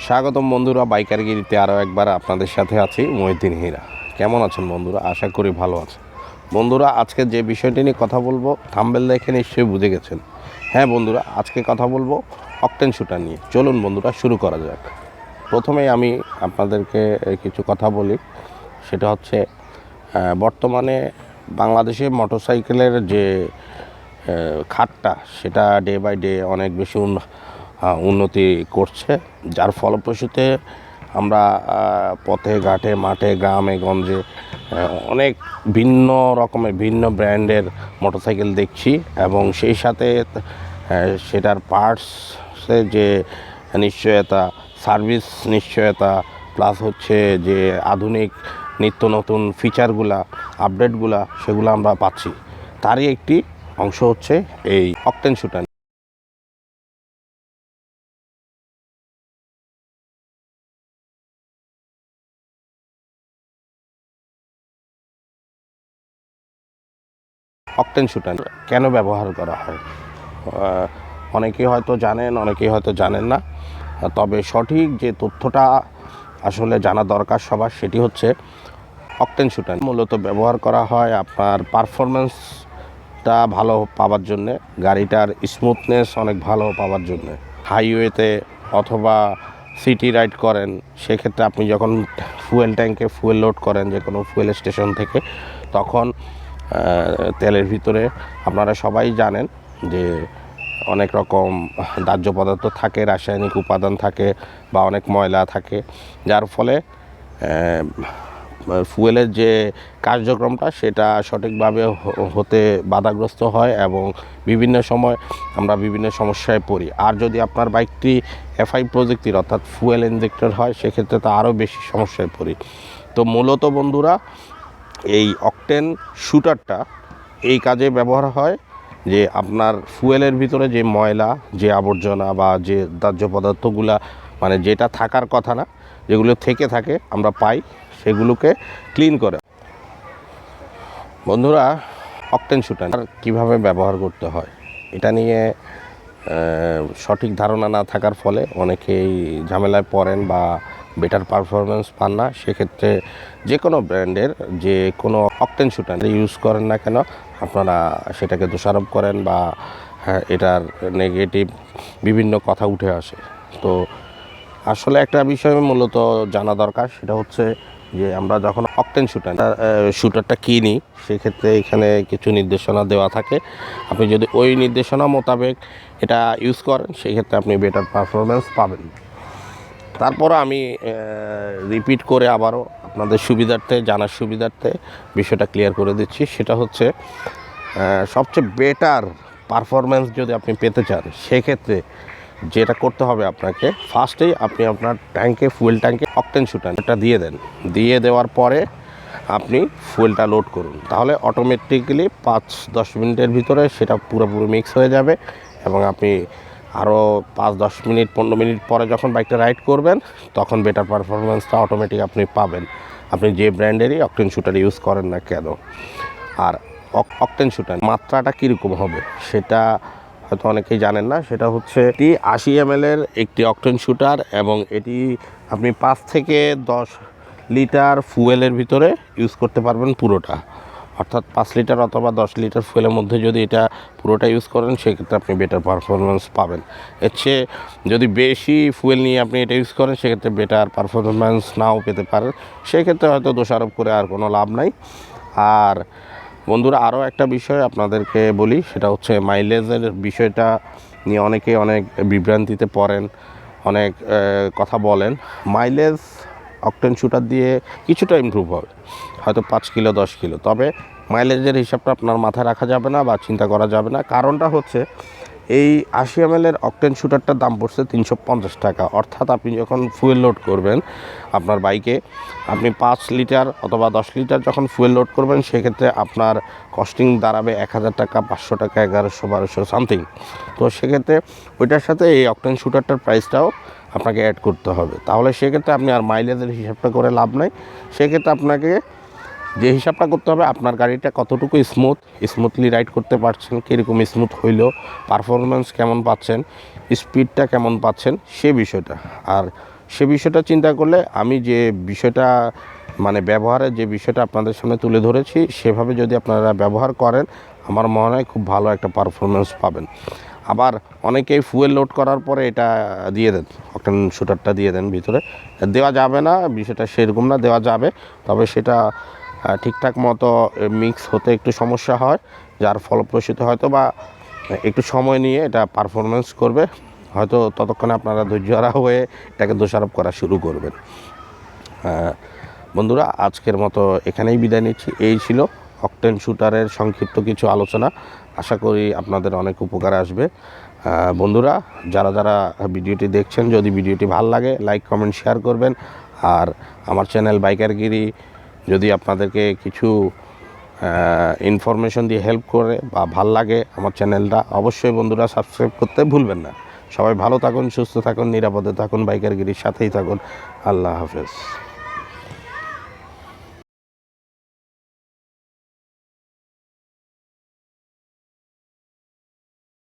স্বাগতম বন্ধুরা, বাইকারগিরিতে আরও একবার আপনাদের সাথে আছি মহিউদ্দিন হীরা। কেমন আছেন বন্ধুরা? আশা করি ভালো আছেন। বন্ধুরা, আজকে যে বিষয়টি নিয়ে কথা বলবো থাম্বনেল দেখে নিশ্চয়ই বুঝে গেছেন। হ্যাঁ বন্ধুরা, আজকে কথা বলবো অকটেন শুটার নিয়ে। চলুন বন্ধুরা, শুরু করা যাক। প্রথমেই আমি আপনাদেরকে কিছু কথা বলি। সেটা হচ্ছে বর্তমানে বাংলাদেশে মোটরসাইকেলের যে খাতটা, সেটা ডে বাই ডে অনেক বেশি উন্নতি করছে, যার ফলপ্রসূতে আমরা পথে ঘাটে মাঠে গ্রামে গঞ্জে অনেক ভিন্ন রকমের ভিন্ন ব্র্যান্ডের মোটরসাইকেল দেখছি। এবং সেই সাথে সেটার পার্টসের যে নিশ্চয়তা, সার্ভিস নিশ্চয়তা, প্লাস হচ্ছে যে আধুনিক নিত্য নতুন ফিচারগুলা, আপডেটগুলা, সেগুলো আমরা পাচ্ছি। তারই একটি অংশ হচ্ছে এই অকটেন শুটার। অকটেন শুটার কেন ব্যবহার করা হয়? অনেকেই হয়তো জানেন, অনেকেই হয়তো জানেন না। তবে সঠিক যে তথ্যটা আসলে জানা দরকার সবার, সেটি হচ্ছে অকটেন শুটার মূলত ব্যবহার করা হয় আপনার পারফরমেন্সটা ভালো পাওয়ার জন্যে, গাড়িটার স্মুথনেস অনেক ভালো পাওয়ার জন্যে। হাইওয়েতে অথবা সিটি রাইড করেন, সেক্ষেত্রে আপনি যখন ফুয়েল ট্যাঙ্কে ফুয়েল লোড করেন যে কোনো ফুয়েল স্টেশন থেকে, তখন তেলের ভিতরে আপনারা সবাই জানেন যে অনেক রকম দাহ্য পদার্থ থাকে, রাসায়নিক উপাদান থাকে বা অনেক ময়লা থাকে, যার ফলে ফুয়েলের যে কার্যক্রমটা সেটা সঠিকভাবে হতে বাধাগ্রস্ত হয় এবং বিভিন্ন সময় আমরা বিভিন্ন সমস্যায় পড়ি। আর যদি আপনার বাইকটি এফআই প্রযুক্তির অর্থাৎ ফুয়েল ইনজেক্টর হয়, সেক্ষেত্রে তো আরও বেশি সমস্যায় পড়ি। তো মূলত বন্ধুরা, এই অকটেন শুটারটা এই কাজে ব্যবহার হয় যে আপনার ফুয়েলের ভিতরে যে ময়লা, যে আবর্জনা বা যে দাহ্য পদার্থগুলা, মানে যেটা থাকার কথা না, যেগুলো থেকে থাকে আমরা পাই, সেগুলোকে ক্লিন করে। বন্ধুরা, অকটেন শুটার কীভাবে ব্যবহার করতে হয় এটা নিয়ে সঠিক ধারণা না থাকার ফলে অনেকেই ঝামেলায় পড়েন বা বেটার পারফরমেন্স পান না। সেক্ষেত্রে যে কোনো ব্র্যান্ডের যে কোনো অকটেন শুটার ইউজ করেন না কেন, আপনারা সেটাকে দোষারোপ করেন বা এটার নেগেটিভ বিভিন্ন কথা উঠে আসে। তো আসলে একটা বিষয় মূলত জানা দরকার, সেটা হচ্ছে যে আমরা যখন অকটেন শুটারটা কিনি, সেক্ষেত্রে এখানে কিছু নির্দেশনা দেওয়া থাকে। আপনি যদি ওই নির্দেশনা মোতাবেক এটা ইউজ করেন, সেক্ষেত্রে আপনি বেটার পারফরমেন্স পাবেন। তারপর আমি রিপিট করে আবারও আপনাদের সুবিধার্থে, জানার সুবিধার্থে বিষয়টা ক্লিয়ার করে দিচ্ছি। সেটা হচ্ছে সবচেয়ে বেটার পারফরমেন্স যদি আপনি পেতে চান, সেক্ষেত্রে যেটা করতে হবে আপনাকে, ফার্স্টেই আপনি আপনার ট্যাঙ্কে, ফুয়েল ট্যাঙ্কে অকটেন শুটারটা দিয়ে দেন। দিয়ে দেওয়ার পরে আপনি ফুয়েলটা লোড করুন, তাহলে অটোমেটিক্যালি 5-10 মিনিটের ভিতরে সেটা পুরোপুরি মিক্স হয়ে যাবে এবং আপনি আরও 5-10 মিনিট 15 মিনিট পরে যখন বাইকটা রাইড করবেন, তখন বেটার পারফরমেন্সটা অটোমেটিক আপনি পাবেন, আপনি যে ব্র্যান্ডেরই অকটেন শুটার ইউজ করেন না কেন। আর অকটেন শুটার মাত্রাটা কীরকম হবে সেটা হয়তো অনেকেই জানেন না। সেটা হচ্ছে এটি 80 ml একটি অকটেন শুটার এবং এটি আপনি 5 থেকে 10 লিটার ফুয়েলের ভিতরে ইউজ করতে পারবেন পুরোটা। অর্থাৎ 5 লিটার অথবা 10 লিটার ফুয়েলের মধ্যে যদি এটা পুরোটা ইউজ করেন, সেক্ষেত্রে আপনি বেটার পারফরমেন্স পাবেন। এর চেয়ে যদি বেশি ফুয়েল নিয়ে আপনি এটা ইউজ করেন, সেক্ষেত্রে বেটার পারফরমেন্স নাও পেতে পারেন। সেক্ষেত্রে হয়তো দোষারোপ করে আর কোনো লাভ নাই। আর বন্ধুরা, আরও একটা বিষয় আপনাদেরকে বলি, সেটা হচ্ছে মাইলেজের বিষয়টা নিয়ে অনেকেই অনেক বিভ্রান্তিতে পড়েন, অনেক কথা বলেন। মাইলেজ অকটেন শুটার দিয়ে কিছুটা ইমপ্রুভ হবে, হয়তো 5 কিলো 10 কিলো, তবে মাইলেজের হিসাবটা আপনার মাথায় রাখা যাবে না বা চিন্তা করা যাবে না। কারণটা হচ্ছে এই 80 ml অকটেন শুটারটার দাম পড়ছে 350 টাকা। অর্থাৎ আপনি যখন ফুয়েল লোড করবেন আপনার বাইকে, আপনি 5 লিটার অথবা 10 লিটার যখন ফুয়েল লোড করবেন, সেক্ষেত্রে আপনার কস্টিং দাঁড়াবে 1000 টাকা, 500 টাকা, 1100-1200 সামথিং। তো সেক্ষেত্রে ওইটার সাথে এই অকটেন শুটারটার প্রাইসটাও আপনাকে অ্যাড করতে হবে। তাহলে সেক্ষেত্রে আপনি আর মাইলেজের হিসাবটা করে লাভ নাই। সেক্ষেত্রে আপনাকে যে হিসাবটা করতে হবে আপনার গাড়িটা কতটুকু স্মুথলি রাইড করতে পারছেন, কীরকম স্মুথ হইলো, পারফরমেন্স কেমন পাচ্ছেন, স্পিডটা কেমন পাচ্ছেন, সে বিষয়টা। আর সে বিষয়টা চিন্তা করলে আমি যে বিষয়টা মানে ব্যবহারের যে বিষয়টা আপনাদের সামনে তুলে ধরেছি, সেভাবে যদি আপনারা ব্যবহার করেন আমার মনে হয় খুব ভালো একটা পারফরমেন্স পাবেন। আবার অনেকেই ফুয়েল লোড করার পরে এটা দিয়ে দেন, অকটেন শুটারটা দিয়ে দেন ভিতরে। দেওয়া যাবে না, বিষয়টা সেরকম না, দেওয়া যাবে, তবে সেটা ঠিকঠাক মতো মিক্স হতে একটু সমস্যা হয়, যার ফলপ্রসূতে হয়তো বা একটু সময় নিয়ে এটা পারফরমেন্স করবে। হয়তো ততক্ষণে আপনারা ধৈর্যহারা হয়ে এটাকে দোষারোপ করা শুরু করবেন। বন্ধুরা, আজকের মতো এখানেই বিদায় নিচ্ছি। এই ছিল অকটেন শুটারের সংক্ষিপ্ত কিছু আলোচনা। আশা করি আপনাদের অনেক উপকারে আসবে। বন্ধুরা, যারা যারা ভিডিওটি দেখছেন, যদি ভিডিওটি ভালো লাগে লাইক কমেন্ট শেয়ার করবেন। আর আমার চ্যানেল বাইকারগিরি যদি আপনাদেরকে কিছু ইনফরমেশন দিয়ে হেল্প করে বা ভাল লাগে আমার চ্যানেলটা, অবশ্যই বন্ধুরা সাবস্ক্রাইব করতে ভুলবেন না। সবাই ভালো থাকুন, সুস্থ থাকুন, নিরাপদে থাকুন, বাইকারগিরির সাথেই থাকুন। আল্লাহ হাফেজ।